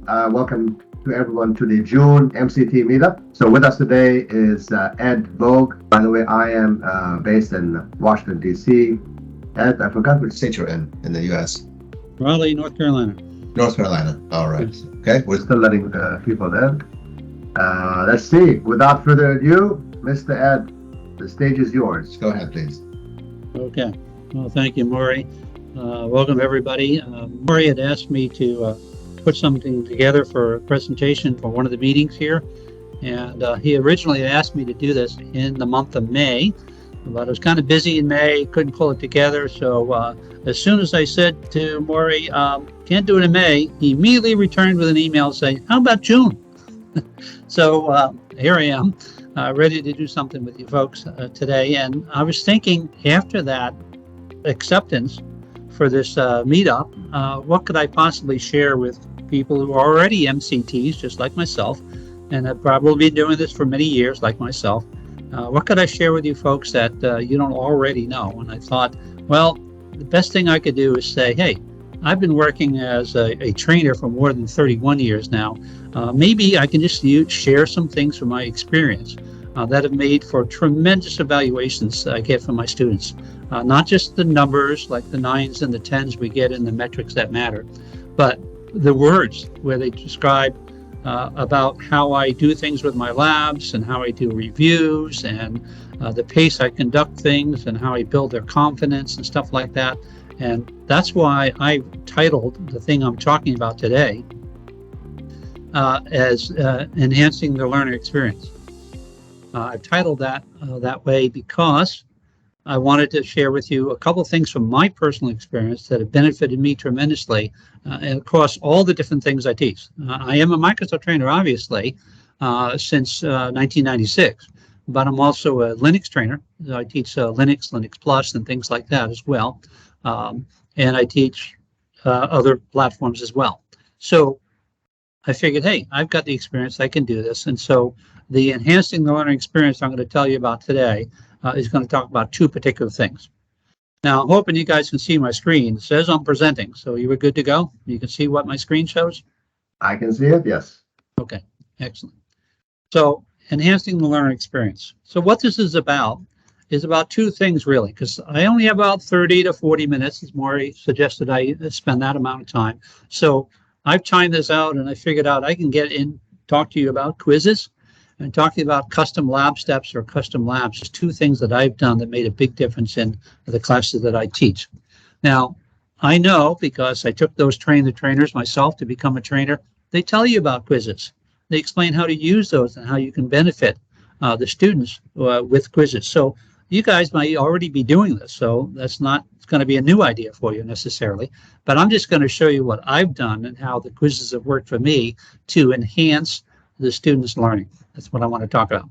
Welcome to everyone to the June MCT Meetup. So with us today is Ed Bogue. By the way, I am based in Washington, D.C. Ed, I forgot which state you're in the U.S. Raleigh, North Carolina. North Carolina. All right. Yes. Okay, we're still letting people in. Let's see. Without further ado, Mr. Ed, the stage is yours. Go ahead, please. Okay. Well, thank you, Maury. Welcome, everybody. Maury had asked me to put something together for a presentation for one of the meetings here. And he originally asked me to do this in the month of May, but I was kind of busy in May, couldn't pull it together. So as soon as I said to Maury, can't do it in May, he immediately returned with an email saying, how about June? So here I am, ready to do something with you folks today. And I was thinking after that acceptance for this meetup, what could I possibly share with people who are already MCTs, just like myself, and have probably been doing this for many years, like myself. What could I share with you folks that you don't already know? And I thought, well, the best thing I could do is say, hey, I've been working as a trainer for more than 31 years now. Maybe I can just share some things from my experience that have made for tremendous evaluations I get from my students. Not just the numbers, like the 9s and the 10s we get in the metrics that matter, but the words where they describe about how I do things with my labs and how I do reviews and the pace I conduct things and how I build their confidence and stuff like that. And that's why I titled the thing I'm talking about today as Enhancing the Learner Experience. I've titled that that way because I wanted to share with you a couple of things from my personal experience that have benefited me tremendously across all the different things I teach. I am a Microsoft trainer, obviously, since 1996, but I'm also a Linux trainer. I teach Linux, Linux Plus, and things like that as well. And I teach other platforms as well. So I figured, hey, I've got the experience, I can do this. And so the Enhancing the Learning Experience I'm going to tell you about today is going to talk about two particular things. Now, I'm hoping you guys can see my screen. It says I'm presenting, so you were good to go? You can see what my screen shows? I can see it, yes. Okay, excellent. So, Enhancing the Learner Experience. So what this is about two things, really, because I only have about 30 to 40 minutes, as Maury suggested I spend that amount of time. So I've timed this out, and I figured out I can get in, talk to you about quizzes, and talking about custom lab steps or custom labs is two things that I've done that made a big difference in the classes that I teach. Now, I know because I took those train the trainers myself to become a trainer, they tell you about quizzes. They explain how to use those and how you can benefit the students with quizzes. So you guys might already be doing this, so that's not going to be a new idea for you necessarily, but I'm just going to show you what I've done and how the quizzes have worked for me to enhance the students' learning. That's what I want to talk about.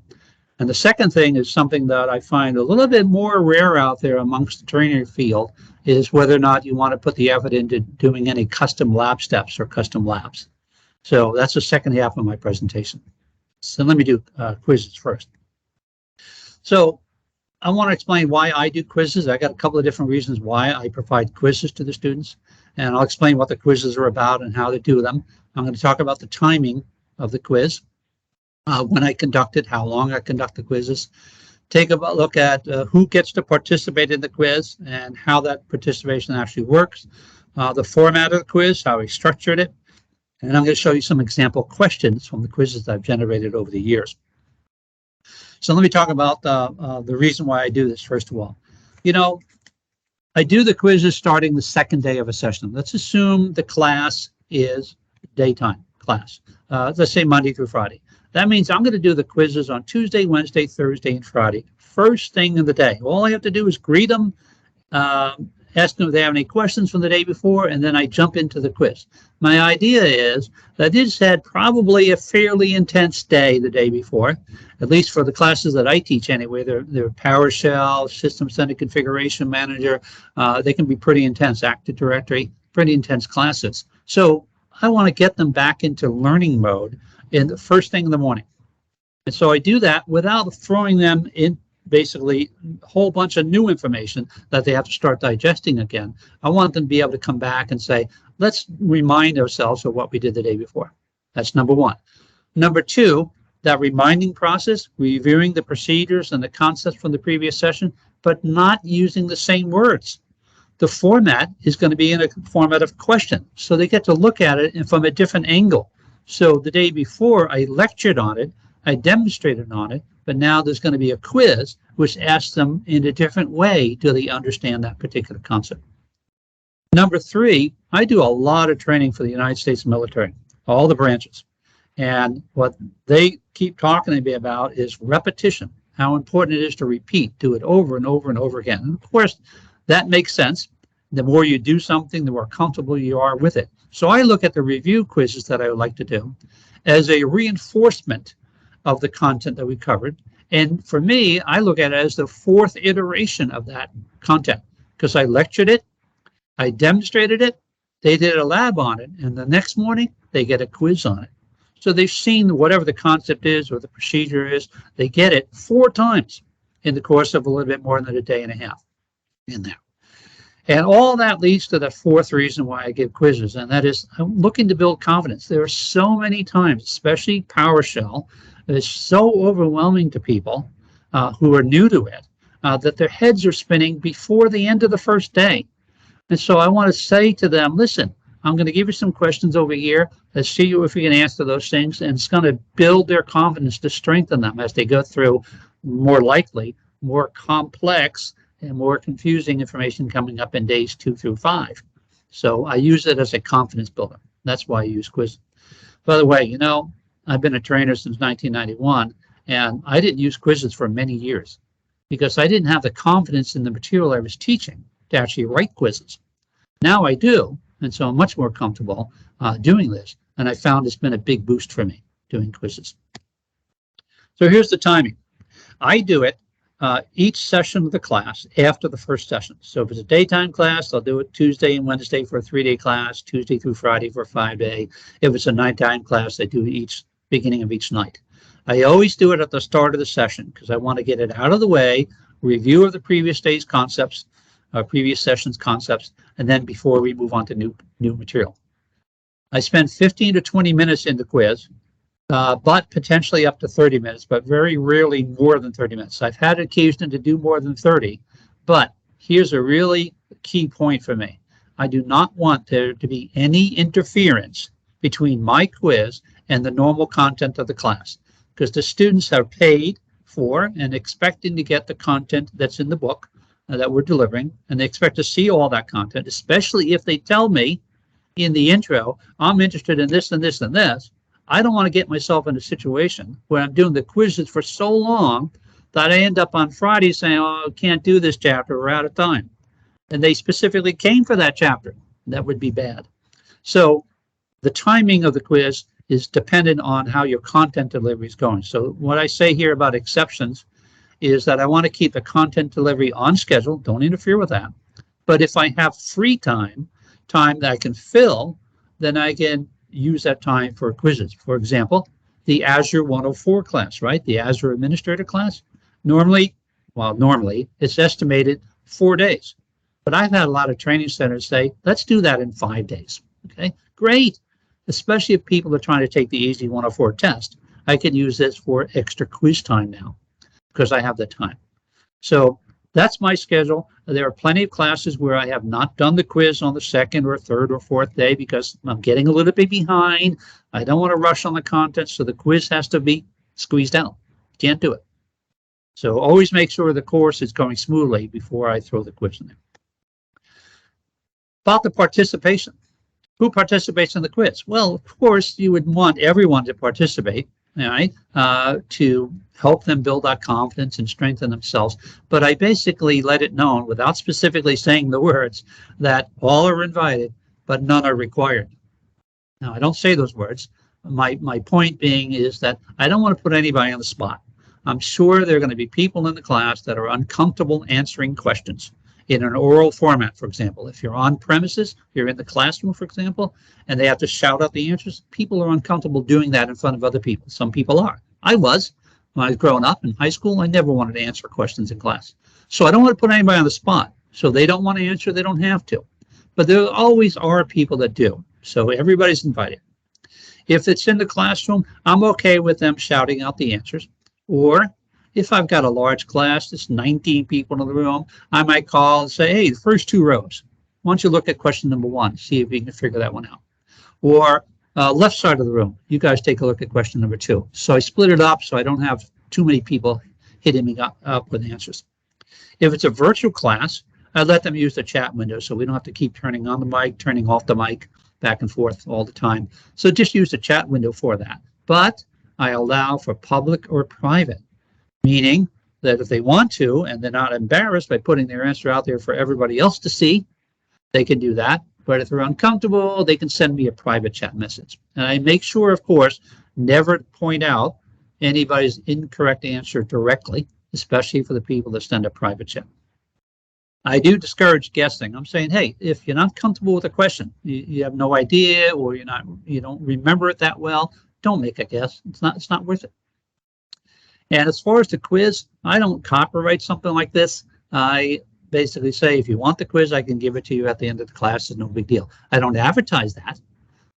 And the second thing is something that I find a little bit more rare out there amongst the trainer field is whether or not you want to put the effort into doing any custom lab steps or custom labs. So that's the second half of my presentation. So let me do quizzes first. So I want to explain why I do quizzes. I got a couple of different reasons why I provide quizzes to the students, and I'll explain what the quizzes are about and how to do them. I'm going to talk about the timing of the quiz, when I conduct it, how long I conduct the quizzes, take a look at who gets to participate in the quiz and how that participation actually works, the format of the quiz, how we structured it, and I'm going to show you some example questions from the quizzes I've generated over the years. So let me talk about the reason why I do this, first of all. You know, I do the quizzes starting the second day of a session. Let's assume the class is daytime class. Let's say Monday through Friday. That means I'm going to do the quizzes on Tuesday, Wednesday, Thursday, and Friday, first thing in the day. All I have to do is greet them, ask them if they have any questions from the day before, and then I jump into the quiz. My idea is that I just had probably a fairly intense day the day before, at least for the classes that I teach anyway. They're PowerShell, System Center Configuration Manager. They can be pretty intense, Active Directory, pretty intense classes. So I want to get them back into learning mode in the first thing in the morning. And so I do that without throwing them in basically a whole bunch of new information that they have to start digesting again. I want them to be able to come back and say, let's remind ourselves of what we did the day before. That's number one. Number two, that reminding process, reviewing the procedures and the concepts from the previous session, but not using the same words. The format is going to be in a format of question, so they get to look at it from a different angle. So the day before, I lectured on it, I demonstrated on it, but now there's going to be a quiz which asks them in a different way, do they understand that particular concept? Number three, I do a lot of training for the United States military, all the branches. And what they keep talking to me about is repetition, how important it is to repeat, do it over and over and over again. And of course, that makes sense. The more you do something, the more comfortable you are with it. So I look at the review quizzes that I would like to do as a reinforcement of the content that we covered. And for me, I look at it as the fourth iteration of that content, because I lectured it, I demonstrated it, they did a lab on it, and the next morning they get a quiz on it. So they've seen whatever the concept is or the procedure is, they get it 4 times in the course of a little bit more than a day and a half in there. And all that leads to the fourth reason why I give quizzes, and that is I'm looking to build confidence. There are so many times, especially PowerShell, that is so overwhelming to people who are new to it, that their heads are spinning before the end of the first day. And so I want to say to them, listen, I'm going to give you some questions over here. Let's see if we can answer those things. And it's going to build their confidence to strengthen them as they go through more likely, more complex and more confusing information coming up in days 2 through 5. So I use it as a confidence builder. That's why I use quizzes. By the way, you know, I've been a trainer since 1991, and I didn't use quizzes for many years because I didn't have the confidence in the material I was teaching to actually write quizzes. Now I do, and so I'm much more comfortable doing this, and I found it's been a big boost for me doing quizzes. So here's the timing. I do it each session of the class after the first session. So if it's a daytime class, I'll do it Tuesday and Wednesday for a 3-day class, Tuesday through Friday for a 5-day. If it's a nighttime class, I do it each beginning of each night. I always do it at the start of the session because I want to get it out of the way, review of the previous day's concepts, previous session's concepts, and then before we move on to new material. I spend 15 to 20 minutes in the quiz, but potentially up to 30 minutes, but very rarely more than 30 minutes. I've had occasion to do more than 30, but here's a really key point for me. I do not want there to be any interference between my quiz and the normal content of the class, because the students have paid for and expecting to get the content that's in the book that we're delivering, and they expect to see all that content, especially if they tell me in the intro, I'm interested in this and this and this. I don't want to get myself in a situation where I'm doing the quizzes for so long that I end up on Friday saying, oh, I can't do this chapter, we're out of time. And they specifically came for that chapter. That would be bad. So the timing of the quiz is dependent on how your content delivery is going. So what I say here about exceptions is that I want to keep the content delivery on schedule. Don't interfere with that. But if I have free time that I can fill, then I can use that time for quizzes. For example, the Azure 104 class, right? The Azure Administrator class. Normally, it's estimated 4 days. But I've had a lot of training centers say, let's do that in 5 days. Okay, great. Especially if people are trying to take the Easy 104 test. I can use this for extra quiz time now because I have the time. So that's my schedule. There are plenty of classes where I have not done the quiz on the second or third or fourth day because I'm getting a little bit behind. I don't want to rush on the content, so the quiz has to be squeezed out. Can't do it. So always make sure the course is going smoothly before I throw the quiz in there. About the participation. Who participates in the quiz? Well, of course, you would want everyone to participate, right, to help them build that confidence and strengthen themselves. But I basically let it known, without specifically saying the words, that all are invited, but none are required. Now, I don't say those words. My point being is that I don't want to put anybody on the spot. I'm sure there are going to be people in the class that are uncomfortable answering questions in an oral format, for example. If you're on premises, you're in the classroom, for example, and they have to shout out the answers, people are uncomfortable doing that in front of other people. Some people are. I was. When I was growing up in high school, I never wanted to answer questions in class. So I don't want to put anybody on the spot. So they don't want to answer, they don't have to. But there always are people that do. So everybody's invited. If it's in the classroom, I'm okay with them shouting out the answers. Or if I've got a large class, there's 19 people in the room, I might call and say, hey, the first 2 rows, why don't you look at question number 1, see if you can figure that one out. Or left side of the room, you guys take a look at question number 2. So I split it up so I don't have too many people hitting me up with answers. If it's a virtual class, I let them use the chat window so we don't have to keep turning on the mic, turning off the mic back and forth all the time. So just use the chat window for that. But I allow for public or private, meaning that if they want to and they're not embarrassed by putting their answer out there for everybody else to see, they can do that. But if they're uncomfortable, they can send me a private chat message. And I make sure, of course, never point out anybody's incorrect answer directly, especially for the people that send a private chat. I do discourage guessing. I'm saying, hey, if you're not comfortable with a question, you have no idea, or you don't remember it that well, don't make a guess. It's not worth it. And as far as the quiz, I don't copyright something like this. I basically say, if you want the quiz, I can give it to you at the end of the class. It's no big deal. I don't advertise that.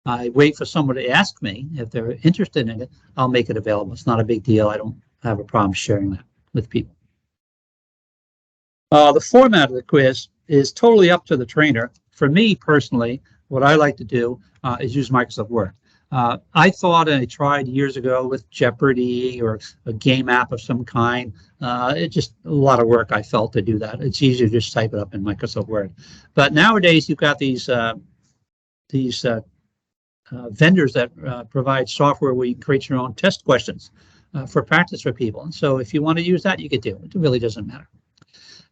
I wait for someone to ask me. If they're interested in it, I'll make it available. It's not a big deal. I don't have a problem sharing that with people. The format of the quiz is totally up to the trainer. For me personally, what I like to do is use Microsoft Word. I thought, and I tried years ago with Jeopardy or a game app of some kind. It's just a lot of work, I felt, to do that. It's easier to just type it up in Microsoft Word. But nowadays, you've got these vendors that provide software where you can create your own test questions for practice for people. And so if you want to use that, you could do it. It really doesn't matter.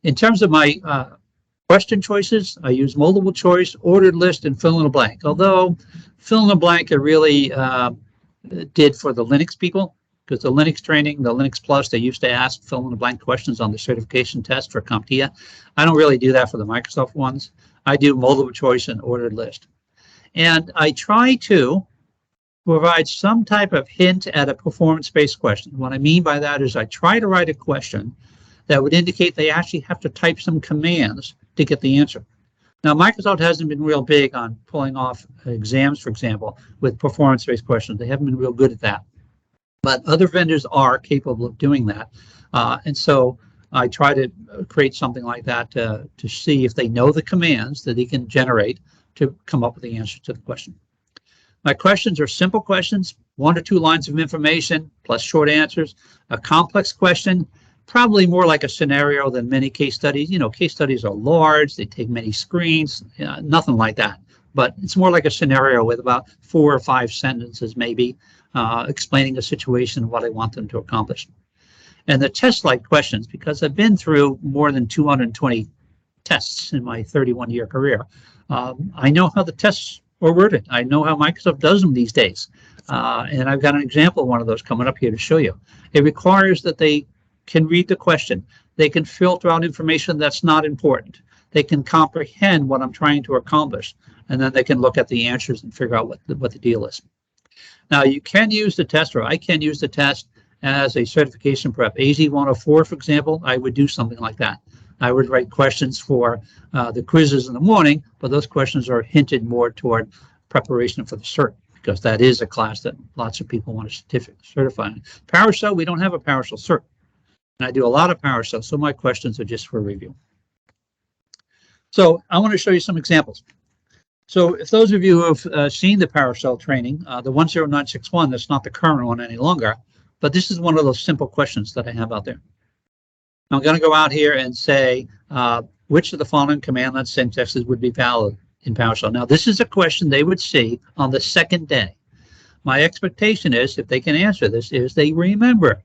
In terms of my question choices, I use multiple choice, ordered list, and fill in a blank. Although fill in a blank I really did for the Linux people, because the Linux training, the Linux Plus, they used to ask fill in a blank questions on the certification test for CompTIA. I don't really do that for the Microsoft ones. I do multiple choice and ordered list. And I try to provide some type of hint at a performance-based question. What I mean by that is I try to write a question that would indicate they actually have to type some commands to get the answer. Now, Microsoft hasn't been real big on pulling off exams, for example, with performance-based questions. They haven't been real good at that. But other vendors are capable of doing that. And so I try to create something like that to see if they know the commands that they can generate to come up with the answer to the question. My questions are simple questions, 1 or 2 lines of information, plus short answers. A complex question, probably more like a scenario than many case studies. You know, case studies are large, they take many screens, nothing like that. But it's more like a scenario with about 4 or 5 sentences maybe, explaining a situation and what I want them to accomplish. And the test-like questions, because I've been through more than 220 tests in my 31-year career, I know how the tests are worded. I know how Microsoft does them these days. And I've got an example of one of those coming up here to show you. It requires that they can read the question. They can filter out information that's not important. They can comprehend what I'm trying to accomplish. And then they can look at the answers and figure out what the deal is. Now, you can use the test, or I can use the test as a certification prep. AZ 104, for example, I would do something like that. I would write questions for the quizzes in the morning, but those questions are hinted more toward preparation for the cert, because that is a class that lots of people want to certify. PowerShell, we don't have a PowerShell cert. And I do a lot of PowerShell, so my questions are just for review. So I want to show you some examples. So if those of you who have seen the PowerShell training, the 10961, that's not the current one any longer, but this is one of those simple questions that I have out there. I'm going to go out here and say, which of the following commandlet syntaxes would be valid in PowerShell? Now, this is a question they would see on the second day. My expectation is, if they can answer this, is they remember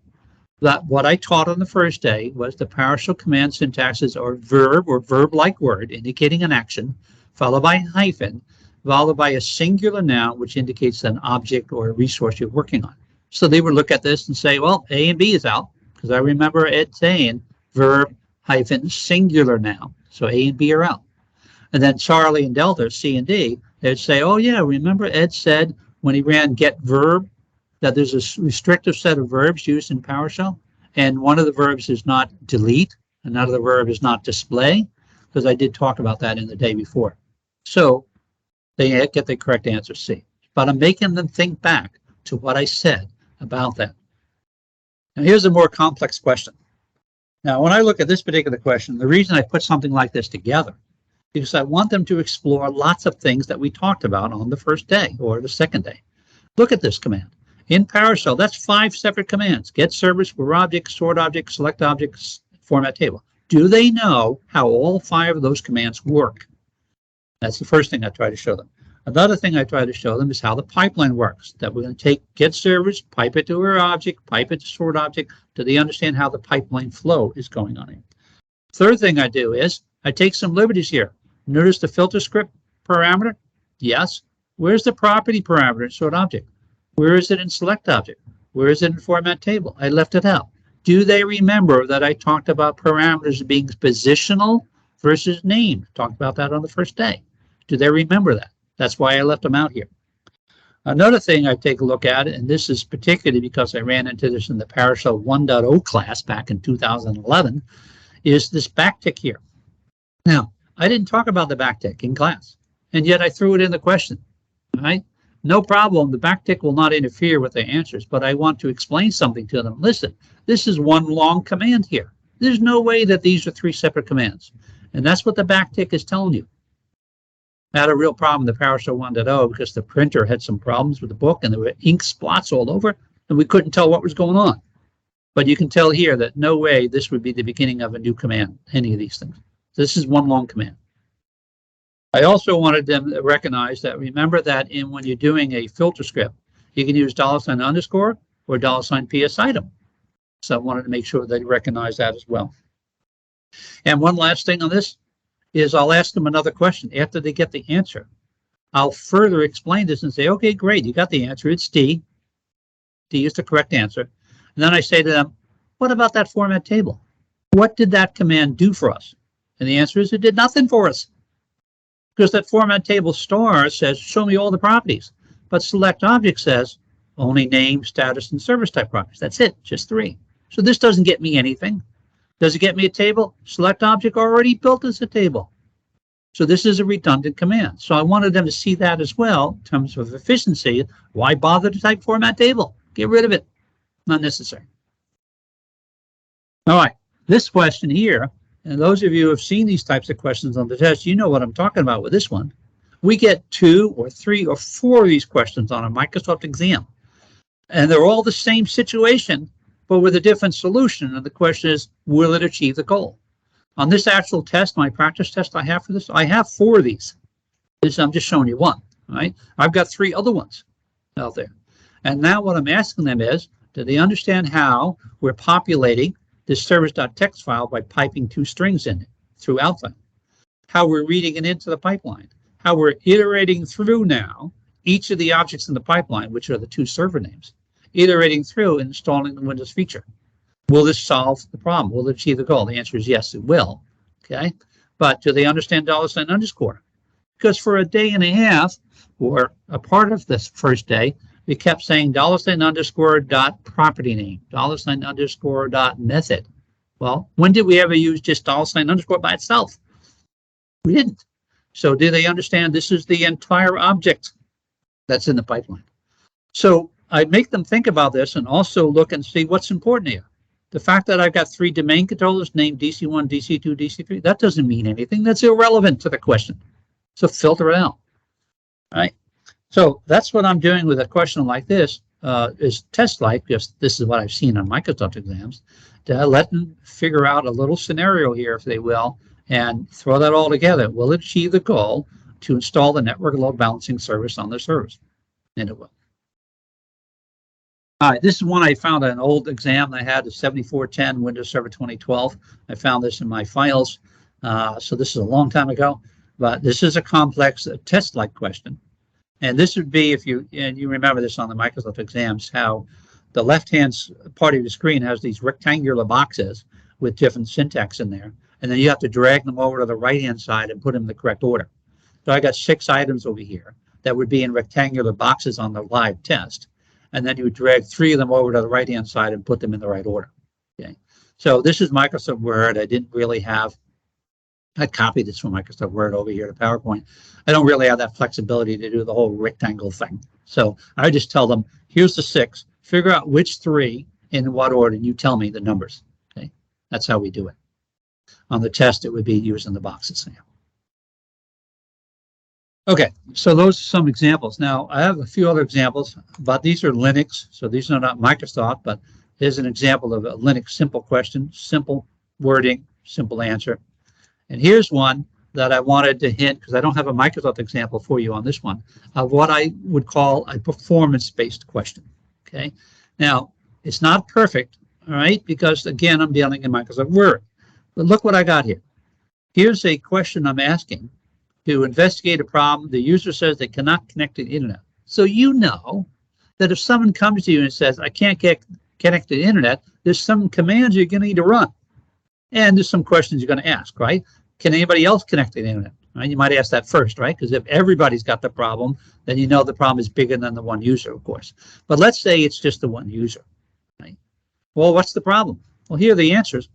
that what I taught on the first day was the PowerShell command syntaxes are verb or verb-like word indicating an action, followed by a hyphen, followed by a singular noun, which indicates an object or a resource you're working on. So they would look at this and say, well, A and B is out, because I remember Ed saying verb hyphen singular noun. So A and B are out. And then Charlie and Delta, C and D, they'd say, oh yeah, remember Ed said when he ran get verb that there's a restrictive set of verbs used in PowerShell, and one of the verbs is not delete, another verb is not display, because I did talk about that in the day before. So they get the correct answer, C. but I'm making them think back to what I said about that. Now, here's a more complex question. Now, when I look at this particular question, the reason I put something like this together is because I want them to explore lots of things that we talked about on the first day or the second day. Look at this command. In PowerShell, that's 5 separate commands: get service, where object, sort object, select objects, format table. Do they know how all 5 of those commands work? That's the first thing I try to show them. Another thing I try to show them is how the pipeline works, that we're going to take get service, pipe it to where object, pipe it to sort object. Do they understand how the pipeline flow is going on here? Third thing I do is I take some liberties here. Notice the filter script parameter? Yes. Where's the property parameter in sort object? Where is it in select object? Where is it in format table? I left it out. Do they remember that I talked about parameters being positional versus named? Talked about that on the first day. Do they remember that? That's why I left them out here. Another thing I take a look at, and this is particularly because I ran into this in the PowerShell 1.0 class back in 2011, is this backtick here. Now, I didn't talk about the backtick in class, and yet I threw it in the question. All right? No problem, the backtick will not interfere with the answers, but I want to explain something to them. Listen, this is one long command here. There's no way that these are 3 separate commands. And that's what the backtick is telling you. I had a real problem in the PowerShell 1.0 because the printer had some problems with the book and there were ink spots all over and we couldn't tell what was going on. But you can tell here that no way this would be the beginning of a new command, any of these things. This is one long command. I also wanted them to recognize that, remember that when you're doing a filter script, you can use $_ or $PS item. So I wanted to make sure they recognize that as well. And one last thing on this is I'll ask them another question after they get the answer. I'll further explain this and say, okay, great, you got the answer, it's D. D is the correct answer. And then I say to them, what about that format table? What did that command do for us? And the answer is it did nothing for us. Because that format table star says, show me all the properties. But select object says, only name, status, and service type properties. That's it, just 3. So this doesn't get me anything. Does it get me a table? Select object already built as a table. So this is a redundant command. So I wanted them to see that as well in terms of efficiency. Why bother to type format table? Get rid of it. Not necessary. All right, this question here, and those of you who have seen these types of questions on the test, you know what I'm talking about with this one. We get 2 or 3 or 4 of these questions on a Microsoft exam. And they're all the same situation, but with a different solution. And the question is, will it achieve the goal? On this actual test, my practice test I have for this, I have 4 of these. I'm just showing you one, right? I've got 3 other ones out there. And now what I'm asking them is, do they understand how we're populating this service.txt file by piping 2 strings in it through alpha? How we're reading it into the pipeline? How we're iterating through now each of the objects in the pipeline, which are the 2 server names, iterating through and installing the Windows feature. Will this solve the problem? Will it achieve the goal? The answer is yes, it will. Okay, but do they understand $_? Because for a day and a half, or a part of this first day, we kept saying $_ property name, $_ method. Well, when did we ever use just $_ by itself? We didn't. So do they understand this is the entire object that's in the pipeline? So I make them think about this and also look and see what's important here. The fact that I've got 3 domain controllers named DC1, DC2, DC3, that doesn't mean anything. That's irrelevant to the question. So filter it out. All right. So that's what I'm doing with a question like this, is test-like, because this is what I've seen on Microsoft exams, to let them figure out a little scenario here, if they will, and throw that all together. Will it achieve the goal to install the network load balancing service on their servers? And it will. All right, this is one I found an old exam I had, the 7410 Windows Server 2012. I found this in my files. So this is a long time ago, but this is a complex test-like question. And this would be, if you, and you remember this on the Microsoft exams, how the left-hand part of the screen has these rectangular boxes with different syntax in there. And then you have to drag them over to the right-hand side and put them in the correct order. So I got 6 items over here that would be in rectangular boxes on the live test. And then you would drag 3 of them over to the right-hand side and put them in the right order. Okay. So this is Microsoft Word. I didn't really have, I copied this from Microsoft Word over here to PowerPoint. I don't really have that flexibility to do the whole rectangle thing. So I just tell them, here's the 6, figure out which 3 in what order, and you tell me the numbers. Okay, that's how we do it. On the test, it would be using the boxes now. Okay, so those are some examples. Now, I have a few other examples, but these are Linux, so these are not Microsoft, but here's an example of a Linux simple question, simple wording, simple answer. And here's one that I wanted to hint, because I don't have a Microsoft example for you on this one, of what I would call a performance-based question. Okay, now, it's not perfect, all right, because, again, I'm dealing in Microsoft Word. But look what I got here. Here's a question I'm asking. To investigate a problem, the user says they cannot connect to the internet. So you know that if someone comes to you and says, I can't get connect to the internet, there's some commands you're going to need to run. And there's some questions you're going to ask, right? Can anybody else connect to the internet? Right? You might ask that first, right? Because if everybody's got the problem, then you know the problem is bigger than the one user, of course. But let's say it's just the one user, right? Well, what's the problem? Well, here are the answers.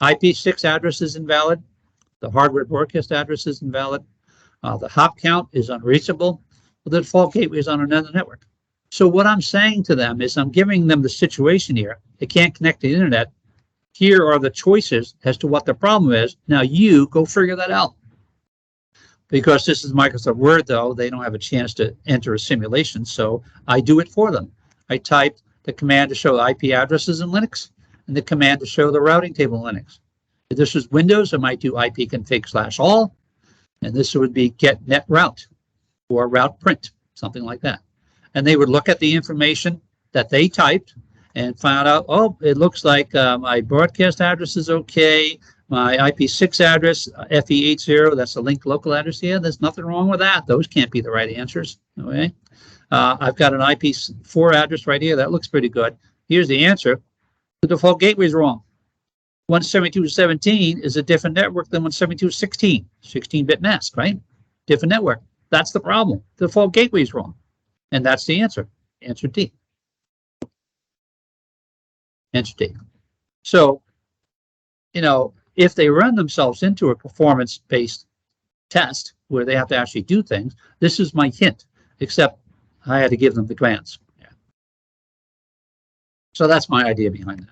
IP6 address is invalid. The hardware broadcast address is invalid. The hop count is unreachable. The default gateway is on another network. So what I'm saying to them is I'm giving them the situation here. They can't connect to the internet. Here are the choices as to what the problem is. Now you go figure that out. Because this is Microsoft Word, though, they don't have a chance to enter a simulation, so I do it for them. I type the command to show IP addresses in Linux and the command to show the routing table in Linux. If this was Windows, I might do ipconfig/all, and this would be get net route or route print, something like that. And they would look at the information that they typed and find out, oh, it looks like my broadcast address is okay, my IP6 address, FE80, that's a linked local address. Yeah, there's nothing wrong with that. Those can't be the right answers, okay? I've got an IP4 address right here. That looks pretty good. Here's the answer. The default gateway is wrong. 172.17 is a different network than 172.16, 16-bit mask, right? Different network. That's the problem. The default gateway is wrong. And that's the answer. Answer D. Answer D. So, you know, if they run themselves into a performance-based test where they have to actually do things, this is my hint, except I had to give them the commands. Yeah. So that's my idea behind that.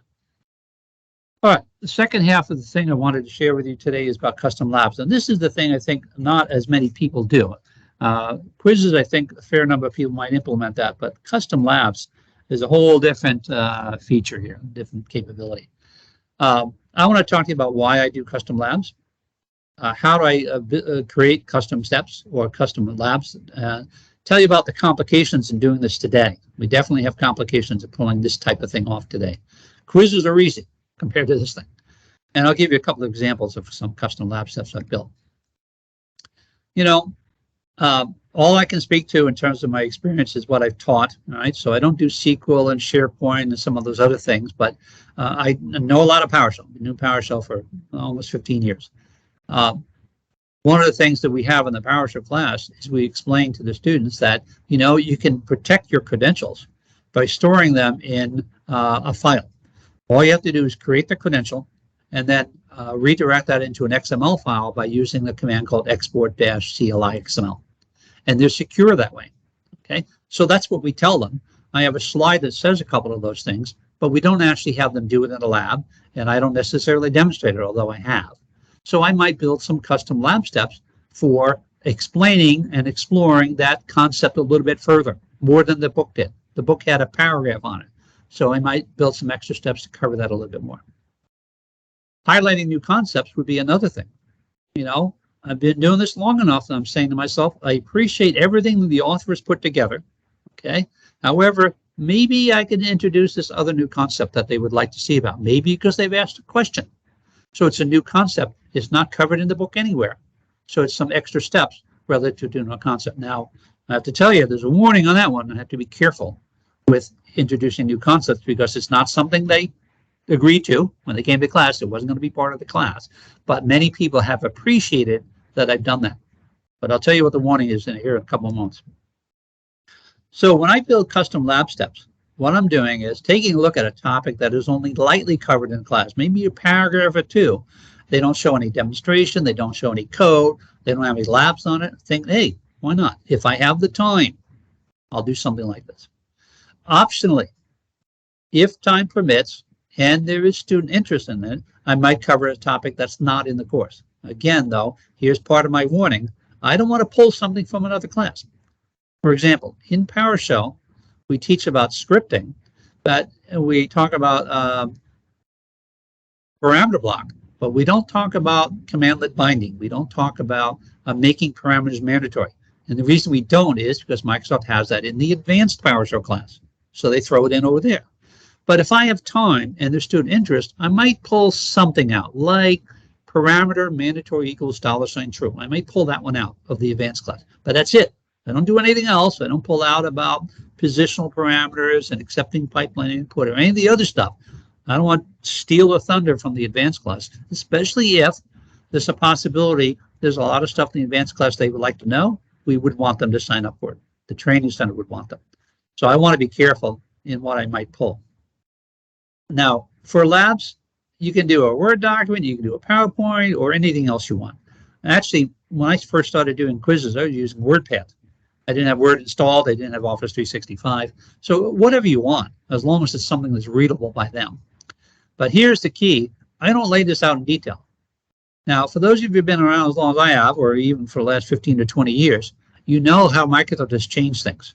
All right, the second half of the thing I wanted to share with you today is about custom labs. And this is the thing I think not as many people do. Quizzes, I think a fair number of people might implement that, but custom labs is a whole different feature here, different capability. I want to talk to you about why I do custom labs, how do I create custom steps or custom labs, tell you about the complications in doing this today. We definitely have complications of pulling this type of thing off today. Quizzes are easy compared to this thing. And I'll give you a couple of examples of some custom lab steps I've built. You know, all I can speak to in terms of my experience is what I've taught, all right? So I don't do SQL and SharePoint and some of those other things, but I know a lot of PowerShell. I've been doing PowerShell for almost 15 years. One of the things that we have in the PowerShell class is we explain to the students that, you know, you can protect your credentials by storing them in a file. All you have to do is create the credential and then redirect that into an XML file by using the command called export-CLI XML. And they're secure that way, okay? So that's what we tell them. I have a slide that says a couple of those things, but we don't actually have them do it in a lab, and I don't necessarily demonstrate it, although I have. So I might build some custom lab steps for explaining and exploring that concept a little bit further, more than the book did. The book had a paragraph on it. So I might build some extra steps to cover that a little bit more. Highlighting new concepts would be another thing. You know, I've been doing this long enough that I'm saying to myself, I appreciate everything that the author has put together, okay? However, maybe I could introduce this other new concept that they would like to see about, maybe because they've asked a question. So it's a new concept. It's not covered in the book anywhere. So it's some extra steps relative to a new concept. Now, I have to tell you, there's a warning on that one. I have to be careful with introducing new concepts because it's not something they agreed to when they came to class. It wasn't going to be part of the class. But many people have appreciated that I've done that. But I'll tell you what the warning is in here in a couple of months. So when I build custom lab steps, what I'm doing is taking a look at a topic that is only lightly covered in class, maybe a paragraph or two. They don't show any demonstration. They don't show any code. They don't have any labs on it. Think, hey, why not? If I have the time, I'll do something like this. Optionally, if time permits and there is student interest in it, I might cover a topic that's not in the course. Again, though, here's part of my warning. I don't want to pull something from another class. For example, in PowerShell, we teach about scripting, but we talk about parameter block, but we don't talk about commandlet binding. We don't talk about making parameters mandatory. And the reason we don't is because Microsoft has that in the advanced PowerShell class. So they throw it in over there. But if I have time and there's student interest, I might pull something out, like parameter mandatory equals $true. I might pull that one out of the advanced class, but that's it. I don't do anything else. I don't pull out about positional parameters and accepting pipeline input or any of the other stuff. I don't want to steal the thunder from the advanced class, especially if there's a possibility there's a lot of stuff in the advanced class they would like to know. We would want them to sign up for it. The training center would want them. So I want to be careful in what I might pull. Now, for labs, you can do a Word document, you can do a PowerPoint, or anything else you want. Actually, when I first started doing quizzes, I was using WordPad. I didn't have Word installed. I didn't have Office 365. So whatever you want, as long as it's something that's readable by them. But here's the key. I don't lay this out in detail. Now, for those of you who've been around as long as I have, or even for the last 15 to 20 years, you know how Microsoft has changed things.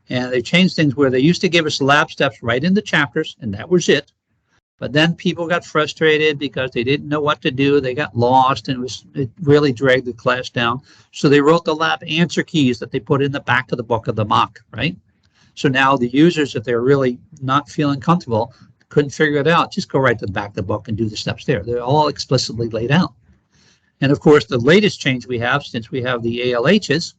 And they changed things where they used to give us lab steps right in the chapters, and that was it. But then people got frustrated because they didn't know what to do. They got lost, and it really dragged the class down. So they wrote the lab answer keys that they put in the back of the book of the mock, right? So now the users, if they're really not feeling comfortable, couldn't figure it out, just go right to the back of the book and do the steps there. They're all explicitly laid out. And of course, the latest change we have, since we have the ALHs,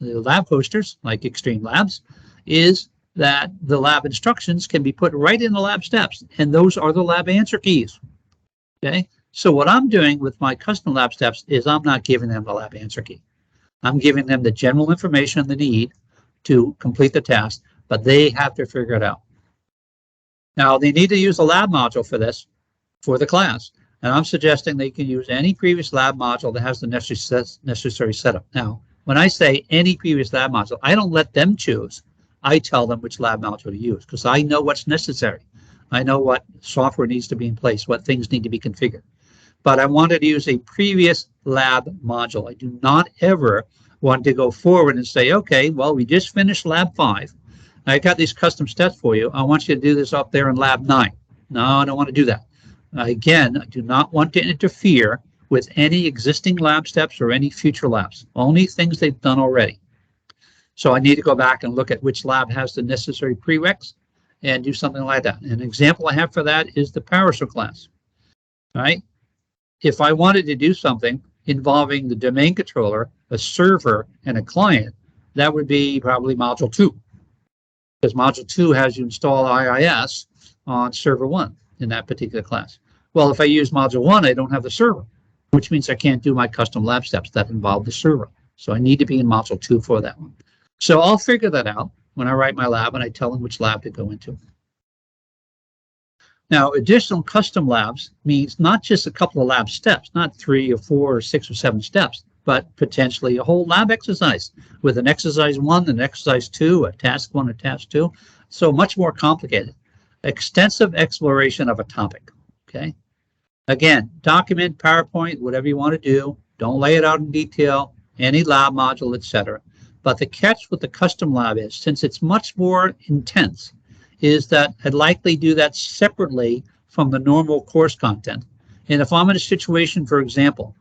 the lab hosters, like XtremeLabs, is that the lab instructions can be put right in the lab steps, and those are the lab answer keys. Okay, so what I'm doing with my custom lab steps is I'm not giving them the lab answer key. I'm giving them the general information they need to complete the task, but they have to figure it out. Now, they need to use a lab module for this, for the class, and I'm suggesting they can use any previous lab module that has the necessary setup. Now, when I say any previous lab module, I don't let them choose. I tell them which lab module to use because I know what's necessary. I know what software needs to be in place, what things need to be configured. But I wanted to use a previous lab module. I do not ever want to go forward and say, okay, well, we just finished lab 5. I got these custom steps for you. I want you to do this up there in lab 9. No, I don't want to do that. Again, I do not want to interfere with any existing lab steps or any future labs, only things they've done already. So I need to go back and look at which lab has the necessary prereqs and do something like that. An example I have for that is the PowerShell class, right? If I wanted to do something involving the domain controller, a server, and a client, that would be probably module 2, because module 2 has you install IIS on server 1 in that particular class. Well, if I use module 1, I don't have the server, which means I can't do my custom lab steps that involve the server. So I need to be in module 2 for that one. So I'll figure that out when I write my lab and I tell them which lab to go into. Now, additional custom labs means not just a couple of lab steps, not 3 or 4 or 6 or 7 steps, but potentially a whole lab exercise with an exercise 1, an exercise 2, a task 1, a task 2. So much more complicated. Extensive exploration of a topic, okay? Again, document, PowerPoint, whatever you want to do. Don't lay it out in detail, any lab module, etc. But the catch with the custom lab is, since it's much more intense, is that I'd likely do that separately from the normal course content. And if I'm in a situation, for example,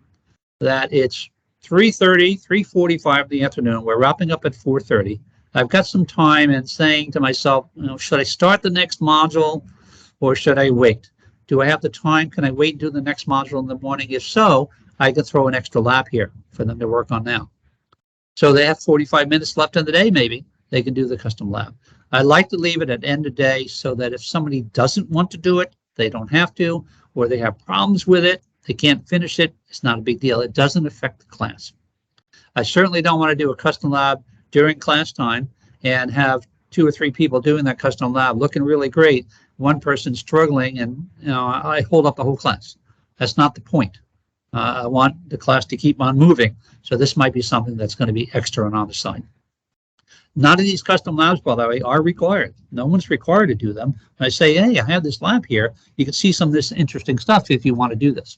that it's 3:30, 3:45 in the afternoon, we're wrapping up at 4:30, I've got some time and saying to myself, you know, should I start the next module or should I wait? Do I have the time? Can I wait and do the next module in the morning? If so, I can throw an extra lab here for them to work on now. So they have 45 minutes left in the day, maybe they can do the custom lab. I like to leave it at end of day so that if somebody doesn't want to do it, they don't have to, or they have problems with it, they can't finish it, it's not a big deal. It doesn't affect the class. I certainly don't want to do a custom lab during class time and have 2 or 3 people doing that custom lab looking really great, one person struggling, and I hold up the whole class. That's not the point. I want the class to keep on moving, so this might be something that's going to be extra and on the side. None of these custom labs, by the way, are required. No one's required to do them. I say, hey, I have this lab here. You can see some of this interesting stuff if you want to do this.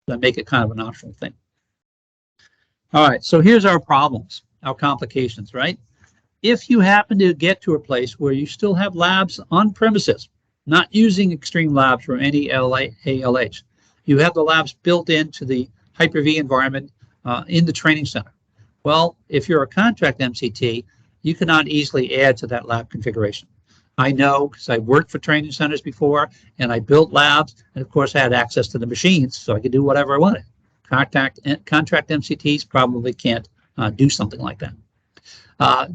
So I make it kind of an optional thing. All right, so here's our problems, our complications, right? If you happen to get to a place where you still have labs on premises, not using XtremeLabs or any ALH, you have the labs built into the Hyper-V environment in the training center. Well, if you're a contract MCT, you cannot easily add to that lab configuration. I know because I worked for training centers before and I built labs, and of course I had access to the machines so I could do whatever I wanted. Contract MCTs probably can't do something like that.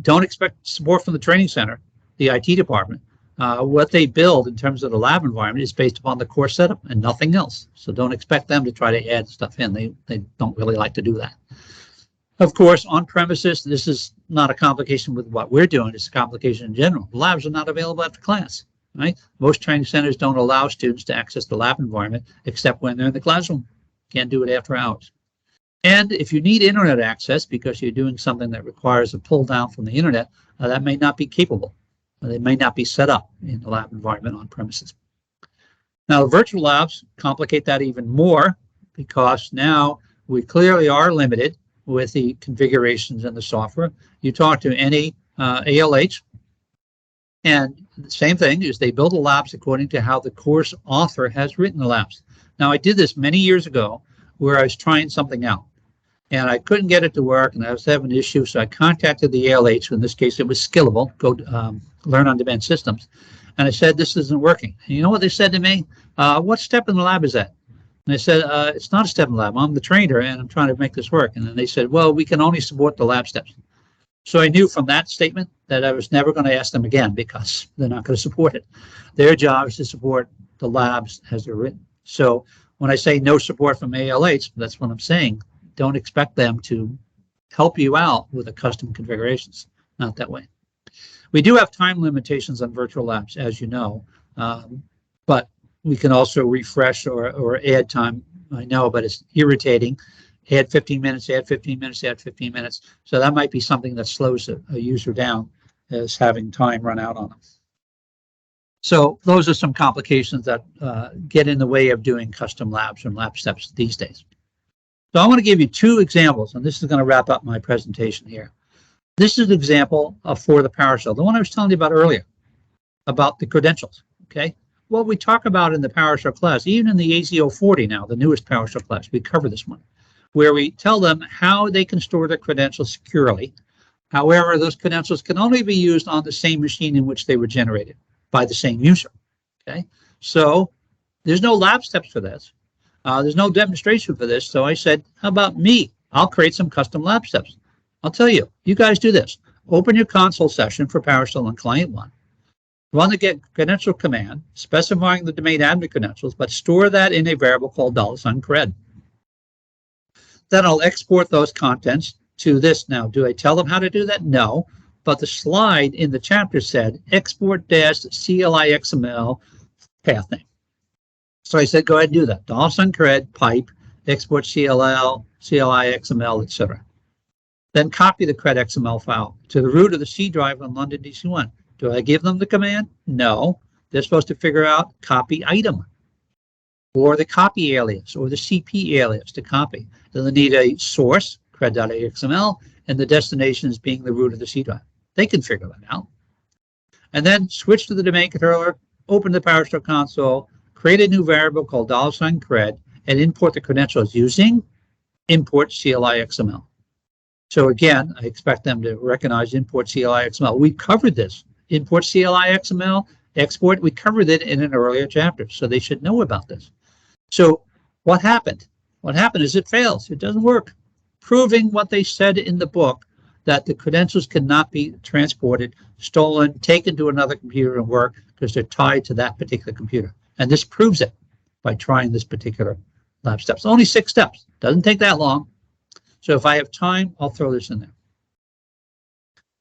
Don't expect support from the training center, the IT department. What they build in terms of the lab environment is based upon the course setup and nothing else. So don't expect them to try to add stuff in. They don't really like to do that. Of course, on premises, this is not a complication with what we're doing. It's a complication in general. The labs are not available after class, right? Most training centers don't allow students to access the lab environment except when they're in the classroom. Can't do it after hours. And if you need internet access because you're doing something that requires a pull down from the internet, that may not be capable. They may not be set up in the lab environment on premises. Now, the virtual labs complicate that even more because now we clearly are limited with the configurations in the software. You talk to any ALH, and the same thing is they build the labs according to how the course author has written the labs. Now, I did this many years ago where I was trying something out, and I couldn't get it to work, and I was having an issue, so I contacted the ALH. In this case, it was Skillable, go Learn on Demand Systems, and I said, this isn't working. And you know what they said to me? What step in the lab is that? And I said, it's not a step in the lab. I'm the trainer, and I'm trying to make this work. And then they said, well, we can only support the lab steps. So I knew from that statement that I was never going to ask them again because they're not going to support it. Their job is to support the labs as they're written. So when I say no support from ALH, that's what I'm saying. Don't expect them to help you out with the custom configurations. Not that way. We do have time limitations on virtual labs, as you know, but we can also refresh or add time. I know, but it's irritating. Add 15 minutes, add 15 minutes, add 15 minutes. So that might be something that slows a user down as having time run out on them. So those are some complications that get in the way of doing custom labs and lab steps these days. So I want to give you two examples, and this is going to wrap up my presentation here. This is an example for the PowerShell, the one I was telling you about earlier, about the credentials, okay? What we talk about in the PowerShell class, even in the AZ-040 now, the newest PowerShell class, we cover this one, where we tell them how they can store their credentials securely. However, those credentials can only be used on the same machine in which they were generated by the same user, okay? So there's no lab steps for this. There's no demonstration for this. So I said, how about me? I'll create some custom lab steps. I'll tell you, you guys do this. Open your console session for PowerShell on client 1. Run the get credential command, specifying the domain admin credentials, but store that in a variable called $cred. Then I'll export those contents to this. Now, do I tell them how to do that? No, but the slide in the chapter said export-CLI-XML path name. So I said, go ahead and do that. $cred, pipe, export CLI, XML, etc. Then copy the cred XML file to the root of the C drive on London DC1. Do I give them the command? No. They're supposed to figure out copy item or the copy alias or the CP alias to copy. Then they need a source, cred.axml, and the destination is being the root of the C drive. They can figure that out. And then switch to the domain controller, open the PowerShell console, create a new variable called $cred, and import the credentials using import CLI XML. So again, I expect them to recognize import CLI XML. We covered this. Import CLI XML, export, we covered it in an earlier chapter, so they should know about this. So what happened? What happened is it fails. It doesn't work. Proving what they said in the book, that the credentials cannot be transported, stolen, taken to another computer and work because they're tied to that particular computer. And this proves it by trying this particular lab steps. Only 6 steps. Doesn't take that long. So if I have time, I'll throw this in there.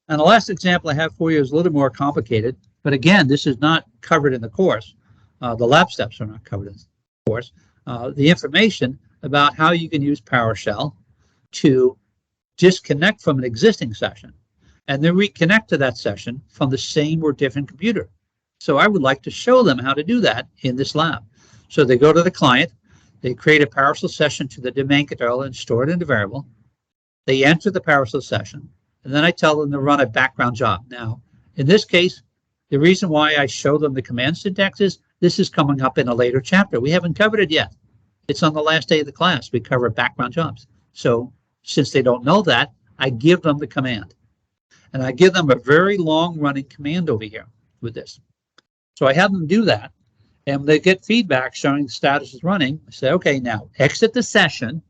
And the last example I have for you is a little more complicated. But again, this is not covered in the course. The lab steps are not covered in the course. The information about how you can use PowerShell to disconnect from an existing session and then reconnect to that session from the same or different computer. So I would like to show them how to do that in this lab. So they go to the client, they create a PowerShell session to the domain controller and store it in the variable. They enter the PowerShell session, and then I tell them to run a background job. Now, in this case, the reason why I show them the command syntax is this is coming up in a later chapter. We haven't covered it yet. It's on the last day of the class. We cover background jobs. So since they don't know that, I give them the command. And I give them a very long running command over here with this. So I have them do that. And when they get feedback showing the status is running, I say, okay, now exit the session.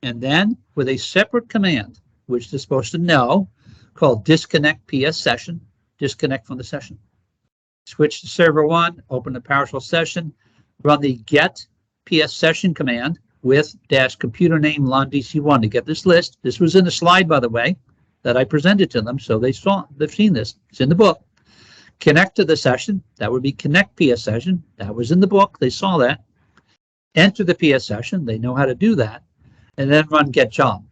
And then with a separate command, which they're supposed to know, called disconnect PS session, disconnect from the session. Switch to server 1, open the PowerShell session, run the get PS session command with -computer name londc1 to get this list. This was in the slide, by the way, that I presented to them, so they've seen this. It's in the book. Connect to the session. That would be connect PS session. That was in the book. They saw that. Enter the PS session. They know how to do that. And then run get job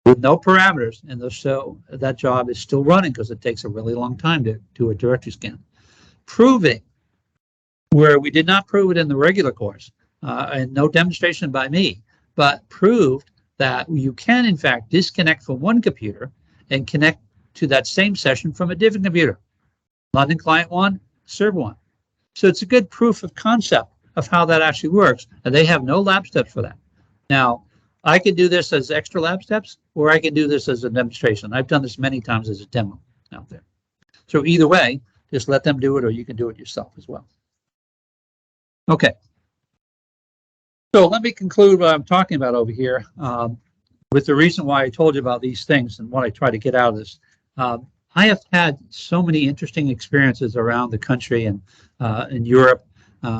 with no parameters. And so that job is still running because it takes a really long time to do a directory scan. Proving where we did not prove it in the regular course and no demonstration by me, but proved that you can in fact disconnect from one computer and connect to that same session from a different computer. London client 1, server 1. So it's a good proof of concept of how that actually works, and they have no lab steps for that. Now, I can do this as extra lab steps, or I can do this as a demonstration. I've done this many times as a demo out there. So either way, just let them do it, or you can do it yourself as well. Okay. So let me conclude what I'm talking about over here with the reason why I told you about these things and what I try to get out of this. I have had so many interesting experiences around the country and in Europe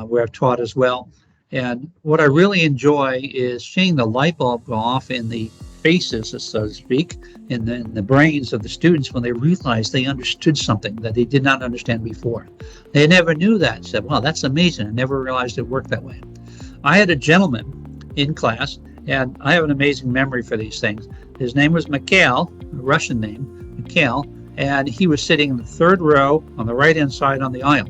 where I've taught as well. And what I really enjoy is seeing the light bulb go off in the faces, so to speak, in the brains of the students when they realized they understood something that they did not understand before. They never knew that. Said, wow, that's amazing. I never realized it worked that way. I had a gentleman in class, and I have an amazing memory for these things. His name was Mikhail, a Russian name, Mikhail, and he was sitting in the third row on the right-hand side on the aisle.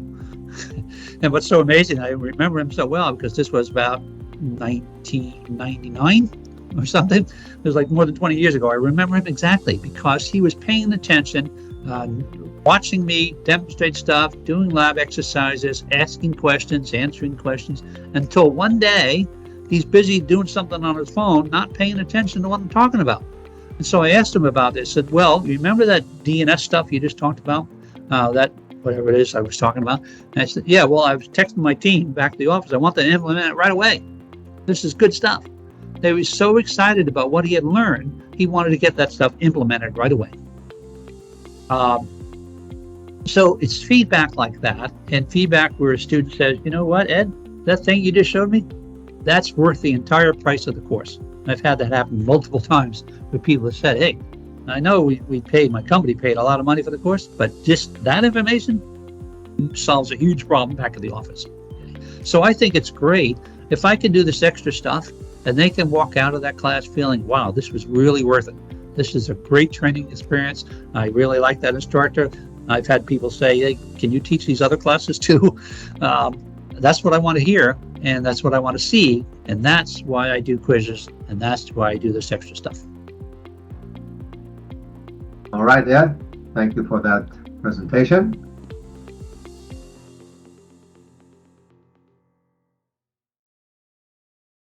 And what's so amazing, I remember him so well because this was about 1999 or something. It was like more than 20 years ago. I remember him exactly because he was paying attention, watching me demonstrate stuff, doing lab exercises, asking questions, answering questions, until one day he's busy doing something on his phone, not paying attention to what I'm talking about. And so I asked him about this. I said, well, remember that DNS stuff you just talked about? That whatever it is I was talking about. And I said, yeah, well, I was texting my team back to the office. I want them to implement it right away. This is good stuff. They were so excited about what he had learned, he wanted to get that stuff implemented right away. So it's feedback like that, and feedback where a student says, you know what, Ed, that thing you just showed me, that's worth the entire price of the course. And I've had that happen multiple times with people that said, hey, I know we paid, my company paid a lot of money for the course, but just that information solves a huge problem back at the office. So I think it's great if I can do this extra stuff and they can walk out of that class feeling, wow, this was really worth it. This is a great training experience. I really like that instructor. I've had people say, hey, can you teach these other classes too? That's what I want to hear, and that's what I want to see, and that's why I do quizzes, and that's why I do this extra stuff. All right, Ed, thank you for that presentation.